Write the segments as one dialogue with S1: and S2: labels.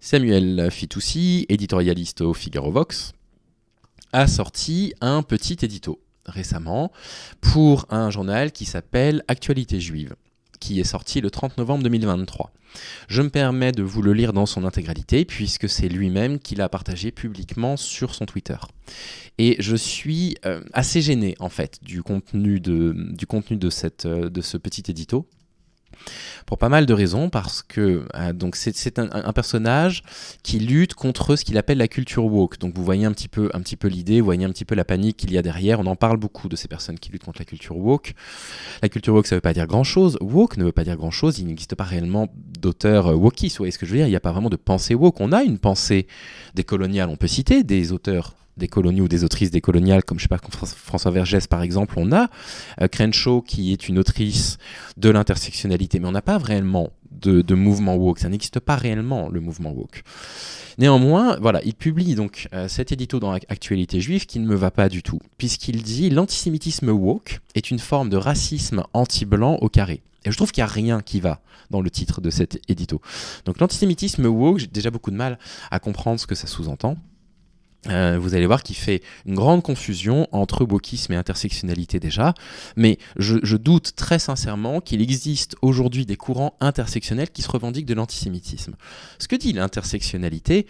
S1: Samuel Fitoussi, éditorialiste au Figaro Vox, a sorti un petit édito récemment pour un journal qui s'appelle Actualité juive, qui est sorti le 30 novembre 2023. Je me permets de vous le lire dans son intégralité, puisque c'est lui-même qui l'a partagé publiquement sur son Twitter. Et je suis assez gêné, en fait, du contenu de ce petit édito, pour pas mal de raisons, parce que donc c'est un personnage qui lutte contre ce qu'il appelle la culture woke. Donc vous voyez un petit peu l'idée, vous voyez un petit peu la panique qu'il y a derrière. On en parle beaucoup de ces personnes qui luttent contre la culture woke. La culture woke, ça veut pas dire grand-chose. Woke ne veut pas dire grand-chose. Il n'existe pas réellement d'auteurs wokistes. Vous voyez ce que je veux dire ? Il n'y a pas vraiment de pensée woke. On a une pensée décoloniale. On peut citer des auteurs décoloniaux ou des autrices décoloniales, comme je sais pas, François Vergès par exemple. On a Crenshaw qui est une autrice de l'intersectionnalité, mais on n'a pas vraiment de mouvement woke. Ça n'existe pas réellement, le mouvement woke. Néanmoins, voilà, il publie donc cet édito dans Actualité juive qui ne me va pas du tout, puisqu'il dit « L'antisémitisme woke est une forme de racisme anti-blanc au carré ». Et je trouve qu'il n'y a rien qui va dans le titre de cet édito. Donc l'antisémitisme woke, j'ai déjà beaucoup de mal à comprendre ce que ça sous-entend. Vous allez voir qu'il fait une grande confusion entre wokisme et intersectionnalité déjà, mais je doute très sincèrement qu'il existe aujourd'hui des courants intersectionnels qui se revendiquent de l'antisémitisme. Ce que dit l'intersectionnalité,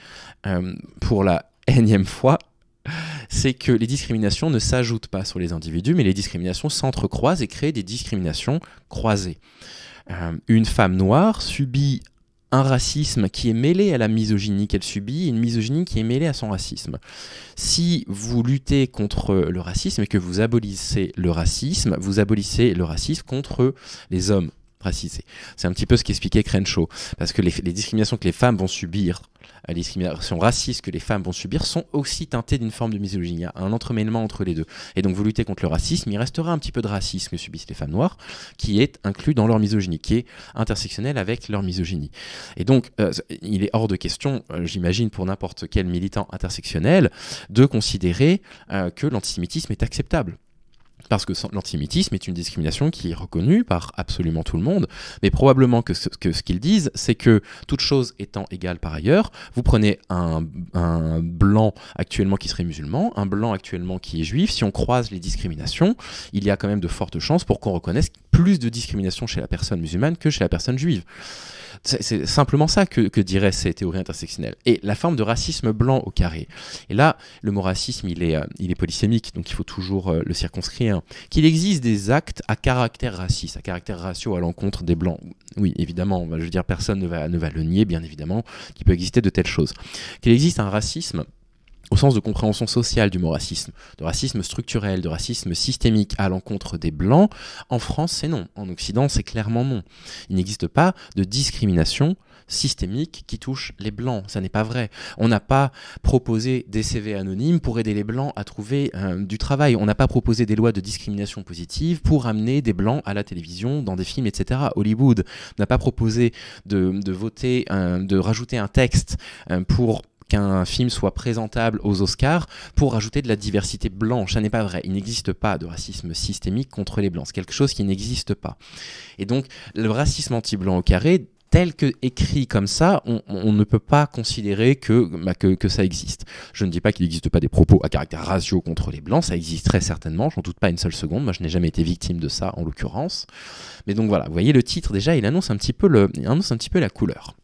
S1: pour la énième fois, c'est que les discriminations ne s'ajoutent pas sur les individus, mais les discriminations s'entrecroisent et créent des discriminations croisées. Une femme noire subit un racisme qui est mêlé à la misogynie qu'elle subit, et une misogynie qui est mêlée à son racisme. Si vous luttez contre le racisme et que vous abolissez le racisme contre les hommes racisés. C'est un petit peu ce qu'expliquait Crenshaw, parce que les discriminations que les femmes vont subir, les discriminations racistes que les femmes vont subir sont aussi teintées d'une forme de misogynie. Il y a un entremêlement entre les deux. Et donc vous luttez contre le racisme, il restera un petit peu de racisme que subissent les femmes noires, qui est inclus dans leur misogynie, qui est intersectionnel avec leur misogynie. Et donc il est hors de question, j'imagine pour n'importe quel militant intersectionnel, de considérer que l'antisémitisme est acceptable. Parce que l'antisémitisme est une discrimination qui est reconnue par absolument tout le monde, mais probablement que ce qu'ils disent, c'est que toute chose étant égale par ailleurs, vous prenez un blanc actuellement qui serait musulman, un blanc actuellement qui est juif, si on croise les discriminations, il y a quand même de fortes chances pour qu'on reconnaisse plus de discrimination chez la personne musulmane que chez la personne juive. C'est simplement ça que diraient ces théories intersectionnelles. Et la forme de racisme blanc au carré. Et là, le mot racisme, il est polysémique, donc il faut toujours le circonscrire. Qu'il existe des actes à caractère raciste, à caractère raciaux à l'encontre des blancs. Oui, évidemment, je veux dire, personne ne va le nier, bien évidemment, qu'il peut exister de telles choses. Qu'il existe un racisme au sens de compréhension sociale du mot racisme, de racisme structurel, de racisme systémique à l'encontre des Blancs, en France, c'est non. En Occident, c'est clairement non. Il n'existe pas de discrimination systémique qui touche les Blancs. Ça n'est pas vrai. On n'a pas proposé des CV anonymes pour aider les Blancs à trouver du travail. On n'a pas proposé des lois de discrimination positive pour amener des Blancs à la télévision, dans des films, etc. Hollywood n'a pas proposé de rajouter un texte pour qu'un film soit présentable aux Oscars pour rajouter de la diversité blanche. Ça n'est pas vrai. Il n'existe pas de racisme systémique contre les Blancs. C'est quelque chose qui n'existe pas. Et donc, le racisme anti-blanc au carré, tel que écrit comme ça, on ne peut pas considérer que ça existe. Je ne dis pas qu'il n'existe pas des propos à caractère raciaux contre les Blancs, ça existe très certainement, j'en doute pas une seule seconde, moi je n'ai jamais été victime de ça en l'occurrence. Mais donc voilà, vous voyez le titre déjà, il annonce un petit peu la couleur.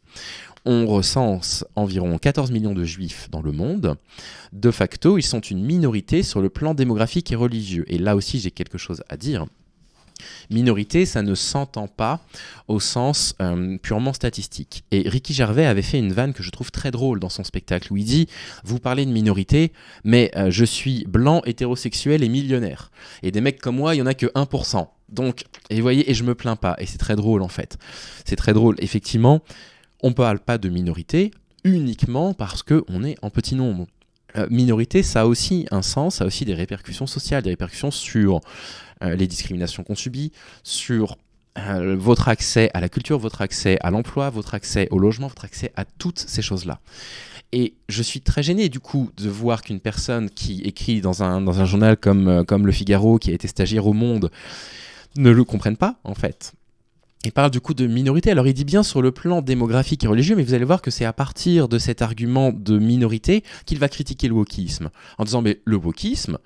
S1: On recense environ 14 millions de juifs dans le monde. De facto, ils sont une minorité sur le plan démographique et religieux. Et là aussi, j'ai quelque chose à dire. Minorité, ça ne s'entend pas au sens purement statistique. Et Ricky Gervais avait fait une vanne que je trouve très drôle dans son spectacle, où il dit « Vous parlez de minorité, mais je suis blanc, hétérosexuel et millionnaire. Et des mecs comme moi, il n'y en a que 1%. Donc, et vous voyez, et je me plains pas. » Et c'est très drôle en fait. C'est très drôle. Effectivement, on ne parle pas de minorité uniquement parce qu'on est en petit nombre. Minorité, ça a aussi un sens, ça a aussi des répercussions sociales, des répercussions sur les discriminations qu'on subit, sur votre accès à la culture, votre accès à l'emploi, votre accès au logement, votre accès à toutes ces choses-là. Et je suis très gêné du coup de voir qu'une personne qui écrit dans un journal comme Le Figaro, qui a été stagiaire au Monde, ne le comprenne pas en fait. Il parle du coup de minorité. Alors il dit bien sur le plan démographique et religieux, mais vous allez voir que c'est à partir de cet argument de minorité qu'il va critiquer le wokisme, en disant mais le wokisme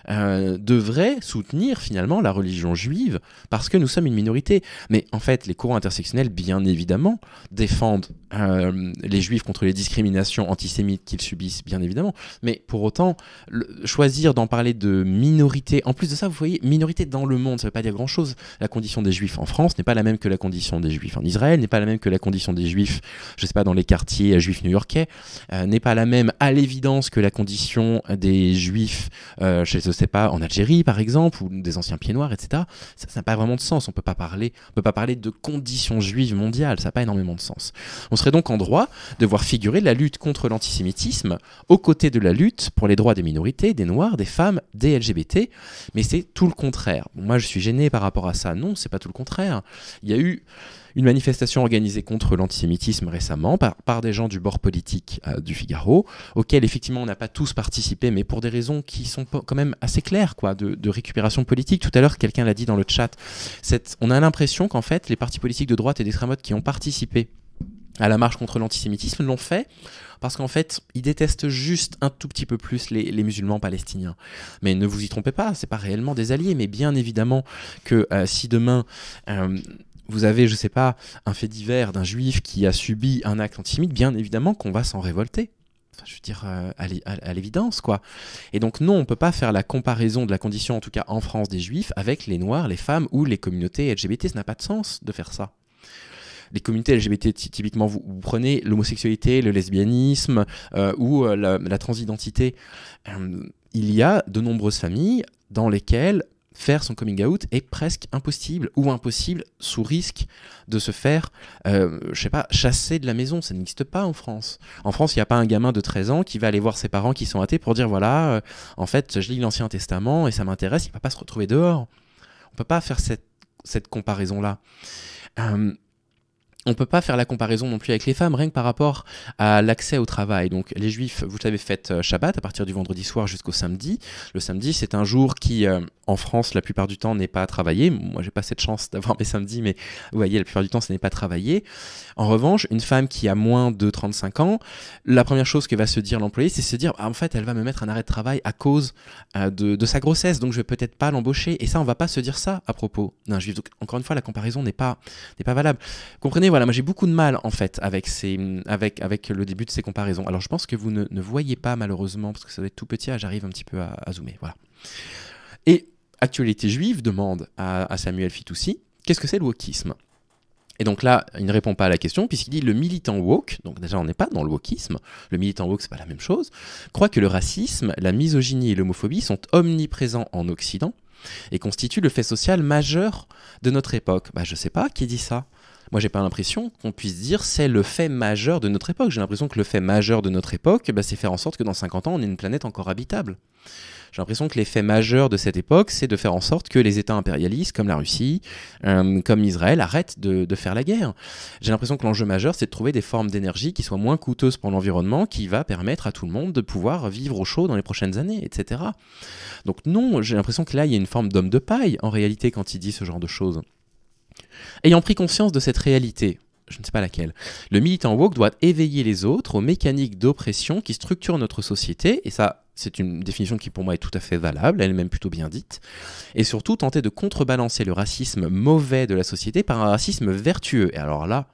S1: devrait soutenir finalement la religion juive parce que nous sommes une minorité. Mais en fait, les courants intersectionnels, bien évidemment, défendent les juifs contre les discriminations antisémites qu'ils subissent, bien évidemment. Mais pour autant, choisir d'en parler de minorité, en plus de ça, vous voyez, minorité dans le monde, ça ne veut pas dire grand-chose. La condition des juifs en France n'est pas la même que la condition des juifs en Israël, n'est pas la même que la condition des juifs, je ne sais pas, dans les quartiers juifs new-yorkais, n'est pas la même à l'évidence que la condition des juifs, je ne sais pas, en Algérie par exemple, ou des anciens pieds noirs, etc. Ça n'a pas vraiment de sens. On ne peut pas parler de conditions juives mondiales, ça n'a pas énormément de sens. On serait donc en droit de voir figurer la lutte contre l'antisémitisme aux côtés de la lutte pour les droits des minorités, des noirs, des femmes, des LGBT, mais c'est tout le contraire. Bon, moi je suis gêné par rapport à ça. Non, c'est pas tout le contraire. Il y a eu une manifestation organisée contre l'antisémitisme récemment par des gens du bord politique du Figaro, auquel effectivement on n'a pas tous participé, mais pour des raisons qui sont quand même assez claires, quoi, de récupération politique. Tout à l'heure, quelqu'un l'a dit dans le chat, on a l'impression qu'en fait, les partis politiques de droite et d'extrême droite qui ont participé à la marche contre l'antisémitisme l'ont fait parce qu'en fait, ils détestent juste un tout petit peu plus les musulmans palestiniens. Mais ne vous y trompez pas, c'est pas réellement des alliés, mais bien évidemment que si demain vous avez, je sais pas, un fait divers d'un juif qui a subi un acte antisémite, bien évidemment qu'on va s'en révolter. Enfin, je veux dire, à l'évidence, quoi. Et donc, non, on ne peut pas faire la comparaison de la condition, en tout cas en France, des juifs avec les noirs, les femmes ou les communautés LGBT. Ça n'a pas de sens de faire ça. Les communautés LGBT, typiquement, vous prenez l'homosexualité, le lesbianisme ou la transidentité. Il y a de nombreuses familles dans lesquelles faire son coming out est presque impossible ou impossible sous risque de se faire, je sais pas, chasser de la maison. Ça n'existe pas en France. En France, il n'y a pas un gamin de 13 ans qui va aller voir ses parents qui sont athées pour dire voilà, en fait, je lis l'Ancien Testament et ça m'intéresse, il ne va pas se retrouver dehors. On ne peut pas faire cette comparaison-là. On ne peut pas faire la comparaison non plus avec les femmes, rien que par rapport à l'accès au travail. Donc les juifs, vous savez, fêtent Shabbat à partir du vendredi soir jusqu'au samedi. Le samedi, c'est un jour qui, en France, la plupart du temps, n'est pas travaillé. Moi, j'ai pas cette chance d'avoir mes samedis, mais vous voyez, la plupart du temps, ce n'est pas travaillé. En revanche, une femme qui a moins de 35 ans, la première chose que va se dire l'employé, c'est se dire, en fait, elle va me mettre un arrêt de travail à cause de sa grossesse, donc je vais peut-être pas l'embaucher. Et ça, on va pas se dire ça à propos d'un juif. Donc, encore une fois, la comparaison n'est pas valable. Comprenez, voilà, moi j'ai beaucoup de mal en fait avec le début de ces comparaisons. Alors je pense que vous ne voyez pas malheureusement, parce que ça doit être tout petit, j'arrive un petit peu à zoomer. Voilà. Et Actualité Juive demande à Samuel Fitoussi, qu'est-ce que c'est le wokisme ? Et donc là, il ne répond pas à la question, puisqu'il dit le militant woke, donc déjà on n'est pas dans le wokisme, le militant woke c'est pas la même chose, croit que le racisme, la misogynie et l'homophobie sont omniprésents en Occident et constituent le fait social majeur de notre époque. Je sais pas, qui dit ça ? Moi, j'ai pas l'impression qu'on puisse dire c'est le fait majeur de notre époque. J'ai l'impression que le fait majeur de notre époque, c'est faire en sorte que dans 50 ans, on ait une planète encore habitable. J'ai l'impression que les faits majeurs de cette époque, c'est de faire en sorte que les États impérialistes, comme la Russie, comme Israël, arrêtent de faire la guerre. J'ai l'impression que l'enjeu majeur, c'est de trouver des formes d'énergie qui soient moins coûteuses pour l'environnement, qui va permettre à tout le monde de pouvoir vivre au chaud dans les prochaines années, etc. Donc non, j'ai l'impression que là, il y a une forme d'homme de paille, en réalité, quand il dit ce genre de choses. Ayant pris conscience de cette réalité, je ne sais pas laquelle, le militant woke doit éveiller les autres aux mécaniques d'oppression qui structurent notre société, et ça, c'est une définition qui pour moi est tout à fait valable, elle est même plutôt bien dite, et surtout tenter de contrebalancer le racisme mauvais de la société par un racisme vertueux. Et alors là,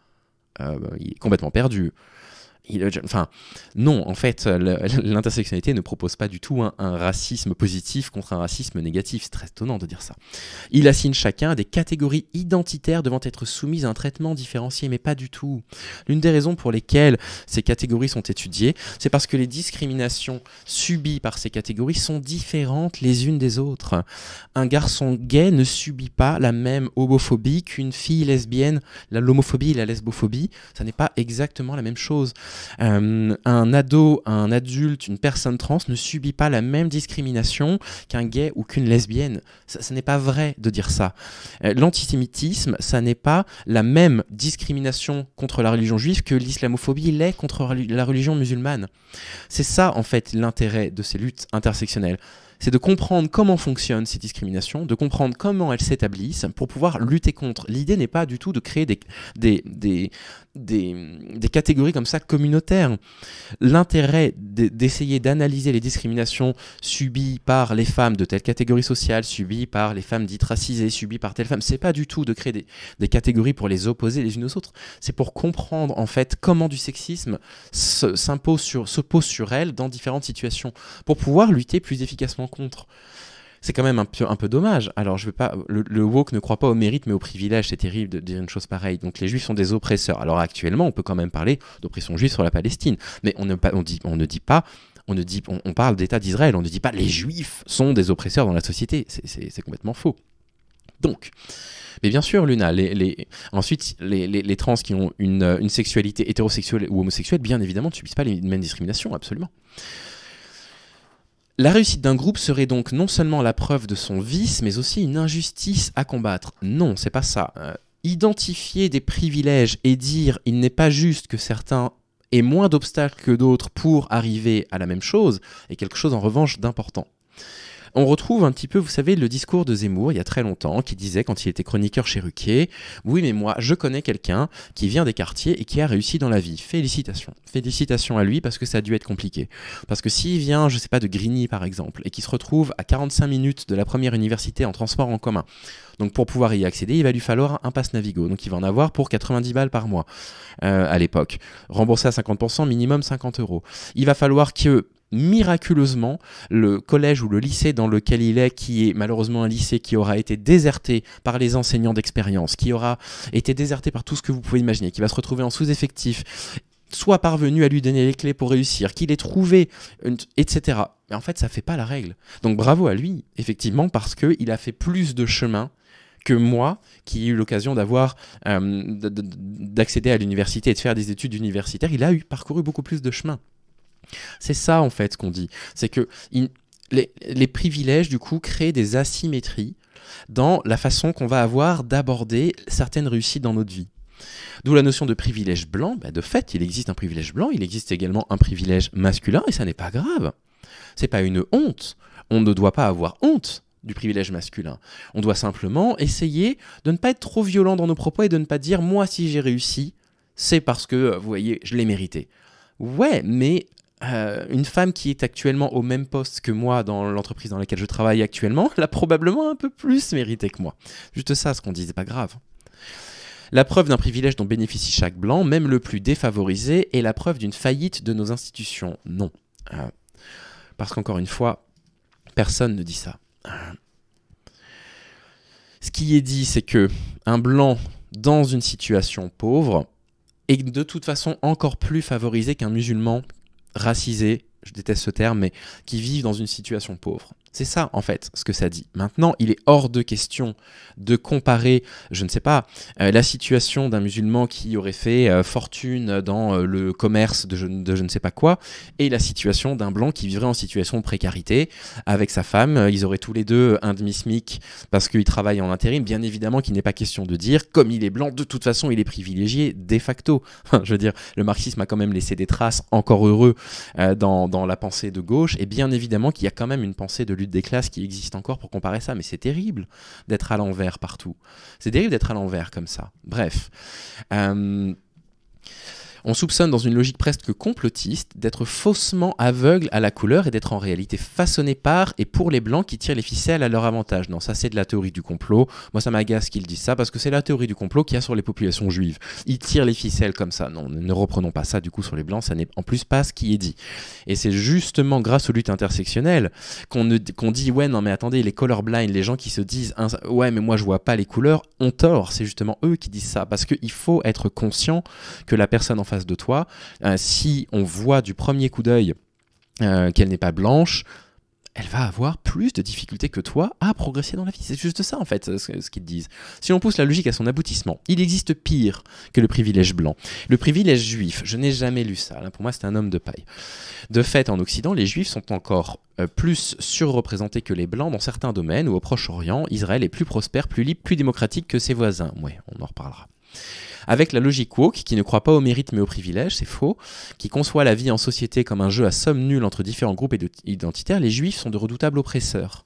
S1: il est complètement perdu. Non, en fait, l'intersectionnalité ne propose pas du tout un racisme positif contre un racisme négatif. C'est très étonnant de dire ça. Il assigne chacun à des catégories identitaires devant être soumises à un traitement différencié, mais pas du tout. L'une des raisons pour lesquelles ces catégories sont étudiées, c'est parce que les discriminations subies par ces catégories sont différentes les unes des autres. Un garçon gay ne subit pas la même homophobie qu'une fille lesbienne. L'homophobie et la lesbophobie, ça n'est pas exactement la même chose. Un ado, un adulte, une personne trans ne subit pas la même discrimination qu'un gay ou qu'une lesbienne. Ça n'est pas vrai de dire ça. L'antisémitisme, ça n'est pas la même discrimination contre la religion juive que l'islamophobie l'est contre la religion musulmane. C'est ça, en fait, l'intérêt de ces luttes intersectionnelles. c'est de comprendre comment fonctionnent ces discriminations, de comprendre comment elles s'établissent pour pouvoir lutter contre. L'idée n'est pas du tout de créer des catégories comme ça communautaires. L'intérêt d'essayer d'analyser les discriminations subies par les femmes de telle catégorie sociale, subies par les femmes dites racisées, subies par telle femme, c'est pas du tout de créer des catégories pour les opposer les unes aux autres. C'est pour comprendre en fait comment du sexisme s'oppose sur elles dans différentes situations, pour pouvoir lutter plus efficacement contre. C'est quand même un peu dommage. Alors, je veux pas. Le woke ne croit pas au mérite, mais au privilège. C'est terrible de dire une chose pareille. Donc, les Juifs sont des oppresseurs. Alors, actuellement, on peut quand même parler d'oppression juive sur la Palestine, mais on parle d'État d'Israël. On ne dit pas les Juifs sont des oppresseurs dans la société. C'est complètement faux. Donc, mais bien sûr, Luna, ensuite, les trans qui ont une sexualité hétérosexuelle ou homosexuelle, bien évidemment, ne subissent pas les mêmes discriminations, absolument. La réussite d'un groupe serait donc non seulement la preuve de son vice, mais aussi une injustice à combattre. Non, c'est pas ça. Identifier des privilèges et dire il n'est pas juste que certains aient moins d'obstacles que d'autres pour arriver à la même chose est quelque chose en revanche d'important. On retrouve un petit peu, vous savez, le discours de Zemmour il y a très longtemps, qui disait quand il était chroniqueur chez Ruquier, oui mais moi je connais quelqu'un qui vient des quartiers et qui a réussi dans la vie. Félicitations. Félicitations à lui parce que ça a dû être compliqué. Parce que s'il vient, je sais pas, de Grigny par exemple, et qui se retrouve à 45 minutes de la première université en transport en commun, donc pour pouvoir y accéder, il va lui falloir un pass Navigo. Donc il va en avoir pour 90 balles par mois à l'époque. Remboursé à 50%, minimum 50 €. Il va falloir que miraculeusement, le collège ou le lycée dans lequel il est, qui est malheureusement un lycée qui aura été déserté par les enseignants d'expérience, qui aura été déserté par tout ce que vous pouvez imaginer, qui va se retrouver en sous-effectif, soit parvenu à lui donner les clés pour réussir, qu'il ait trouvé, etc. Mais en fait, ça ne fait pas la règle. Donc bravo à lui, effectivement, parce qu'il a fait plus de chemin que moi, qui ai eu l'occasion d'accéder à l'université et de faire des études universitaires. Il a parcouru beaucoup plus de chemin. C'est ça en fait ce qu'on dit, c'est que les privilèges du coup créent des asymétries dans la façon qu'on va avoir d'aborder certaines réussites dans notre vie. D'où la notion de privilège blanc. De fait, il existe un privilège blanc, il existe également un privilège masculin et ça n'est pas grave. C'est pas une honte. On ne doit pas avoir honte du privilège masculin. On doit simplement essayer de ne pas être trop violent dans nos propos et de ne pas dire moi si j'ai réussi, c'est parce que vous voyez, je l'ai mérité. Ouais, mais une femme qui est actuellement au même poste que moi dans l'entreprise dans laquelle je travaille actuellement, elle a probablement un peu plus mérité que moi. Juste ça, ce qu'on dit, c'est pas grave. La preuve d'un privilège dont bénéficie chaque blanc, même le plus défavorisé, est la preuve d'une faillite de nos institutions. Non. Parce qu'encore une fois, personne ne dit ça. Ce qui est dit, c'est que un blanc dans une situation pauvre est de toute façon encore plus favorisé qu'un musulman racisés, je déteste ce terme, mais qui vivent dans une situation pauvre. C'est ça, en fait, ce que ça dit. Maintenant, il est hors de question de comparer, je ne sais pas, la situation d'un musulman qui aurait fait fortune dans le commerce de je ne sais pas quoi, et la situation d'un blanc qui vivrait en situation de précarité avec sa femme. Ils auraient tous les deux un demi-SMIC parce qu'ils travaillent en intérim. Bien évidemment qu'il n'est pas question de dire, comme il est blanc, de toute façon, il est privilégié de facto. Je veux dire, le marxisme a quand même laissé des traces, encore heureux, dans la pensée de gauche, et bien évidemment qu'il y a quand même une pensée de lutte des classes qui existe encore pour comparer ça, mais c'est terrible d'être à l'envers partout. C'est terrible d'être à l'envers comme ça. Bref. On soupçonne dans une logique presque complotiste d'être faussement aveugle à la couleur et d'être en réalité façonné par et pour les blancs qui tirent les ficelles à leur avantage. Non, ça c'est de la théorie du complot. Moi ça m'agace qu'ils disent ça parce que c'est la théorie du complot qu'il y a sur les populations juives. Ils tirent les ficelles comme ça. Non, ne reprenons pas ça du coup sur les blancs, ça n'est en plus pas ce qui est dit. Et c'est justement grâce aux luttes intersectionnelles qu'on dit ouais non mais attendez, les colorblind, les gens qui se disent ouais mais moi je vois pas les couleurs, ont tort. C'est justement eux qui disent ça parce qu'il faut être conscient que la personne en face de toi, si on voit du premier coup d'œil qu'elle n'est pas blanche, elle va avoir plus de difficultés que toi à progresser dans la vie. C'est juste ça en fait ce qu'ils disent. Si on pousse la logique à son aboutissement, il existe pire que le privilège blanc. Le privilège juif, je n'ai jamais lu ça. Là, pour moi, c'est un homme de paille. De fait, en Occident, les juifs sont encore plus surreprésentés que les blancs dans certains domaines où au Proche-Orient, Israël est plus prospère, plus libre, plus démocratique que ses voisins. Ouais, on en reparlera. avec la logique woke qui ne croit pas au mérite mais au privilège, c'est faux, qui conçoit la vie en société comme un jeu à somme nulle entre différents groupes identitaires, les juifs sont de redoutables oppresseurs.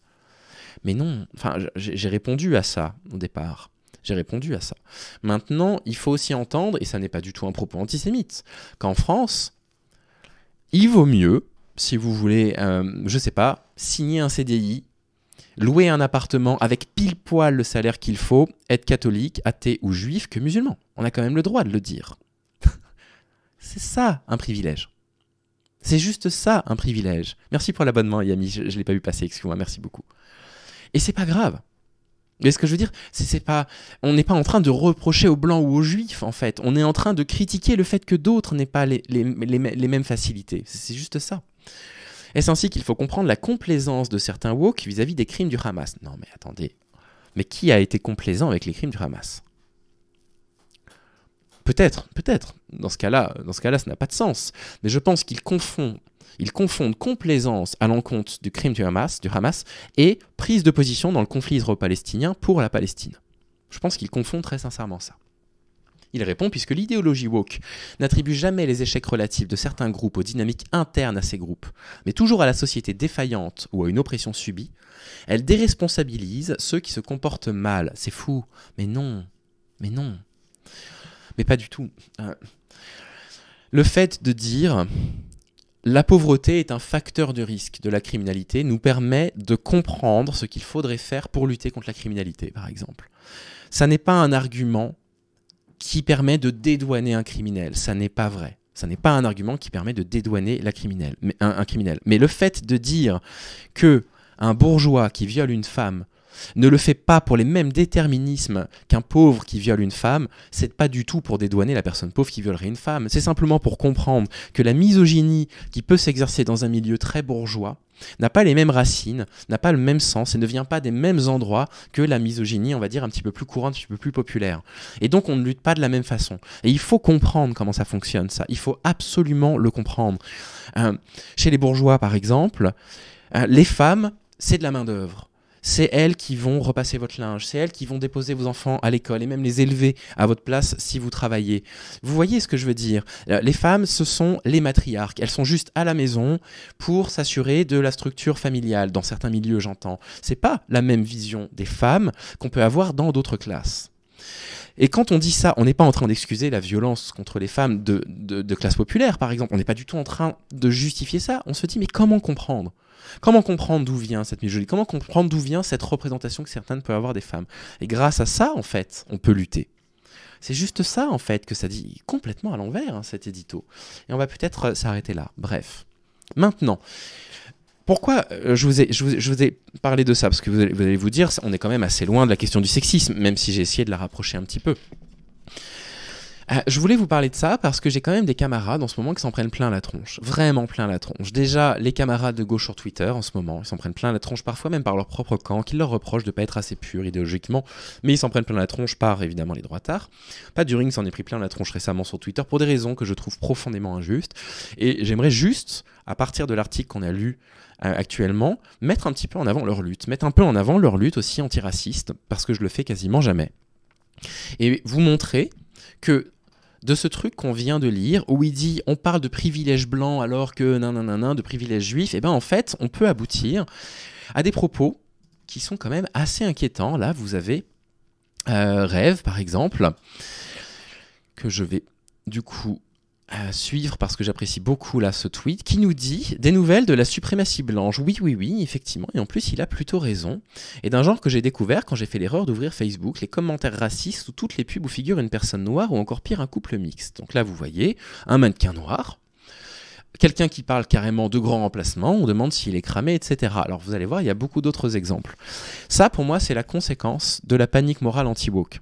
S1: Mais non, enfin, j'ai répondu à ça au départ. J'ai répondu à ça. Maintenant, il faut aussi entendre, et ça n'est pas du tout un propos antisémite, qu'en France, il vaut mieux, si vous voulez, je sais pas, signer un CDI, louer un appartement avec pile poil le salaire qu'il faut, être catholique, athée ou juif que musulman. On a quand même le droit de le dire. C'est ça un privilège. C'est juste ça un privilège. Merci pour l'abonnement, Yami, je ne l'ai pas vu passer, excuse-moi, merci beaucoup. Et c'est pas grave. Mais ce que je veux dire, c'est pas, on n'est pas en train de reprocher aux blancs ou aux juifs, en fait. On est en train de critiquer le fait que d'autres n'aient pas les mêmes facilités. C'est juste ça. Est-ce ainsi qu'il faut comprendre la complaisance de certains woke vis-à-vis des crimes du Hamas? Non mais attendez, mais qui a été complaisant avec les crimes du Hamas? Peut-être. Dans ce cas-là, ça n'a pas de sens. Mais je pense qu'ils confondent complaisance à l'encontre du crime du Hamas et prise de position dans le conflit israélo-palestinien pour la Palestine. Je pense qu'ils confondent très sincèrement ça. Il répond puisque l'idéologie woke n'attribue jamais les échecs relatifs de certains groupes aux dynamiques internes à ces groupes, mais toujours à la société défaillante ou à une oppression subie, elle déresponsabilise ceux qui se comportent mal. C'est fou, mais non, mais pas du tout. Le fait de dire la pauvreté est un facteur de risque de la criminalité nous permet de comprendre ce qu'il faudrait faire pour lutter contre la criminalité, par exemple. Ça n'est pas un argument qui permet de dédouaner un criminel. Ça n'est pas vrai. Ça n'est pas un argument qui permet de dédouaner un criminel. Mais le fait de dire que un bourgeois qui viole une femme ne le fait pas pour les mêmes déterminismes qu'un pauvre qui viole une femme, c'est pas du tout pour dédouaner la personne pauvre qui violerait une femme. C'est simplement pour comprendre que la misogynie qui peut s'exercer dans un milieu très bourgeois n'a pas les mêmes racines, n'a pas le même sens et ne vient pas des mêmes endroits que la misogynie, on va dire, un petit peu plus courante, un petit peu plus populaire. Et donc on ne lutte pas de la même façon. Et il faut comprendre comment ça fonctionne, ça. Il faut absolument le comprendre. Chez les bourgeois, par exemple, les femmes, c'est de la main-d'œuvre. C'est elles qui vont repasser votre linge, c'est elles qui vont déposer vos enfants à l'école et même les élever à votre place si vous travaillez. Vous voyez ce que je veux dire? Les femmes, ce sont les matriarques. Elles sont juste à la maison pour s'assurer de la structure familiale. Dans certains milieux, j'entends. C'est pas la même vision des femmes qu'on peut avoir dans d'autres classes. Et quand on dit ça, on n'est pas en train d'excuser la violence contre les femmes de classe populaire, par exemple. On n'est pas du tout en train de justifier ça. On se dit, mais comment comprendre? Comment comprendre d'où vient cette misogynie? Comment comprendre d'où vient cette représentation que certaines peuvent avoir des femmes? Et grâce à ça, en fait, on peut lutter. C'est juste ça, en fait, que ça dit complètement à l'envers, hein, cet édito. Et on va peut-être s'arrêter là. Bref. Maintenant, pourquoi je vous ai parlé de ça? Parce que vous allez vous dire, on est quand même assez loin de la question du sexisme, même si j'ai essayé de la rapprocher un petit peu. Je voulais vous parler de ça parce que j'ai quand même des camarades en ce moment qui s'en prennent plein la tronche. Vraiment plein la tronche. Déjà, les camarades de gauche sur Twitter en ce moment, ils s'en prennent plein la tronche parfois même par leur propre camp, qui leur reprochent de ne pas être assez purs idéologiquement, mais ils s'en prennent plein la tronche par évidemment les droitards. Pat During s'en est pris plein la tronche récemment sur Twitter pour des raisons que je trouve profondément injustes. Et j'aimerais juste, à partir de l'article qu'on a lu actuellement, mettre un petit peu en avant leur lutte. Mettre un peu en avant leur lutte aussi antiraciste, parce que je le fais quasiment jamais. Et vous montrer que de ce truc qu'on vient de lire, où il dit on parle de privilèges blancs alors que de privilèges juifs, et bien en fait on peut aboutir à des propos qui sont quand même assez inquiétants. Là vous avez Rêve par exemple, que je vais du coup suivre parce que j'apprécie beaucoup là ce tweet, qui nous dit des nouvelles de la suprématie blanche. Oui, effectivement, et en plus il a plutôt raison. Et d'un genre que j'ai découvert quand j'ai fait l'erreur d'ouvrir Facebook, les commentaires racistes ou toutes les pubs où figure une personne noire ou encore pire un couple mixte. Donc là vous voyez, un mannequin noir, quelqu'un qui parle carrément de grand remplacement, on demande s'il est cramé, etc. Alors vous allez voir, il y a beaucoup d'autres exemples. Ça pour moi c'est la conséquence de la panique morale anti-woke.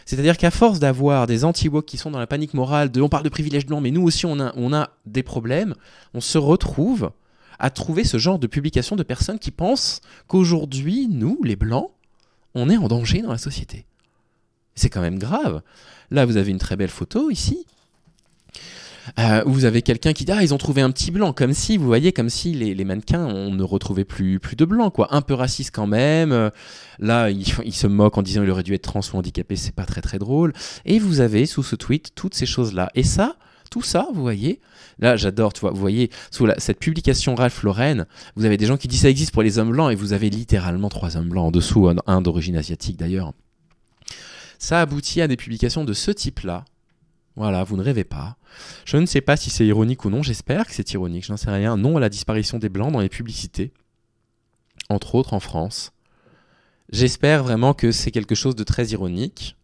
S1: C'est-à-dire qu'à force d'avoir des anti-woke qui sont dans la panique morale de on parle de privilèges blancs, mais nous aussi on a des problèmes, on se retrouve à trouver ce genre de publication de personnes qui pensent qu'aujourd'hui, nous, les blancs, on est en danger dans la société. C'est quand même grave. Là, vous avez une très belle photo ici. Où vous avez quelqu'un qui dit ils ont trouvé un petit blanc, comme si, vous voyez, comme si les mannequins, on ne retrouvait plus de blanc, quoi. Un peu raciste quand même. Là, il se moque en disant il aurait dû être trans ou handicapé, c'est pas très très drôle. Et vous avez sous ce tweet toutes ces choses-là. Et ça, tout ça, vous voyez, là j'adore, tu vois, vous voyez, sous cette publication Ralph Lauren, vous avez des gens qui disent ça existe pour les hommes blancs et vous avez littéralement 3 hommes blancs en dessous, un d'origine asiatique d'ailleurs. Ça aboutit à des publications de ce type-là. Voilà, vous ne rêvez pas. Je ne sais pas si c'est ironique ou non, j'espère que c'est ironique, je n'en sais rien. Non à la disparition des blancs dans les publicités, entre autres en France. J'espère vraiment que c'est quelque chose de très ironique.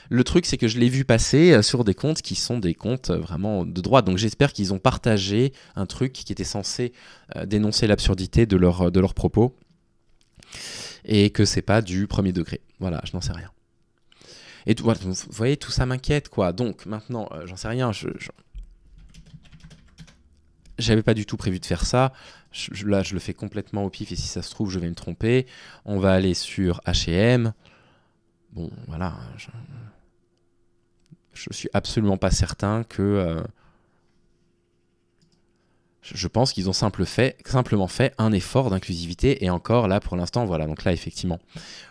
S1: Le truc, c'est que je l'ai vu passer sur des comptes qui sont des comptes vraiment de droite. Donc j'espère qu'ils ont partagé un truc qui était censé dénoncer l'absurdité de leurs propos et que c'est pas du premier degré. Voilà, je n'en sais rien. Et voilà, vous voyez, tout ça m'inquiète, quoi. Donc maintenant, j'en sais rien. J'avais pas du tout prévu de faire ça. Là, je le fais complètement au pif et si ça se trouve, je vais me tromper. On va aller sur H&M. Bon, voilà. Je suis absolument pas certain que... je pense qu'ils ont simplement fait un effort d'inclusivité. Et encore, là, pour l'instant, voilà. Donc là, effectivement,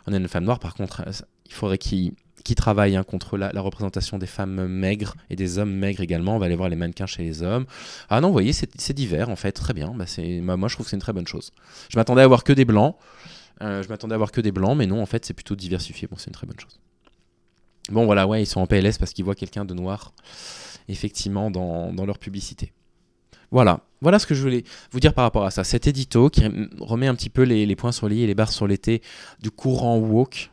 S1: on a une femme noire. Par contre, il faudrait qu'ils travaillent contre la représentation des femmes maigres et des hommes maigres également. On va aller voir les mannequins chez les hommes. Ah non, vous voyez, c'est divers, en fait. Très bien. Moi, je trouve que c'est une très bonne chose. Je m'attendais à avoir que des blancs. Mais non, en fait, c'est plutôt diversifié. Bon, c'est une très bonne chose. Bon, voilà, ouais, ils sont en PLS parce qu'ils voient quelqu'un de noir, effectivement, dans leur publicité. Voilà ce que je voulais vous dire par rapport à ça. Cet édito qui remet un petit peu les points sur les i et les barres sur les t du courant woke,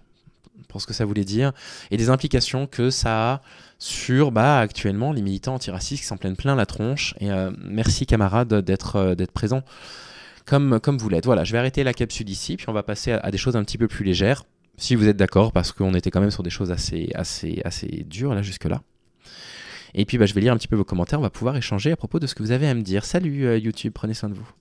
S1: pour ce que ça voulait dire, et des implications que ça a sur, actuellement, les militants antiracistes qui s'en prennent plein la tronche. Et merci, camarades, d'être présents comme vous l'êtes. Voilà, je vais arrêter la capsule ici, puis on va passer à des choses un petit peu plus légères. Si vous êtes d'accord, parce qu'on était quand même sur des choses assez dures là jusque-là. Et puis je vais lire un petit peu vos commentaires, on va pouvoir échanger à propos de ce que vous avez à me dire. Salut YouTube, prenez soin de vous.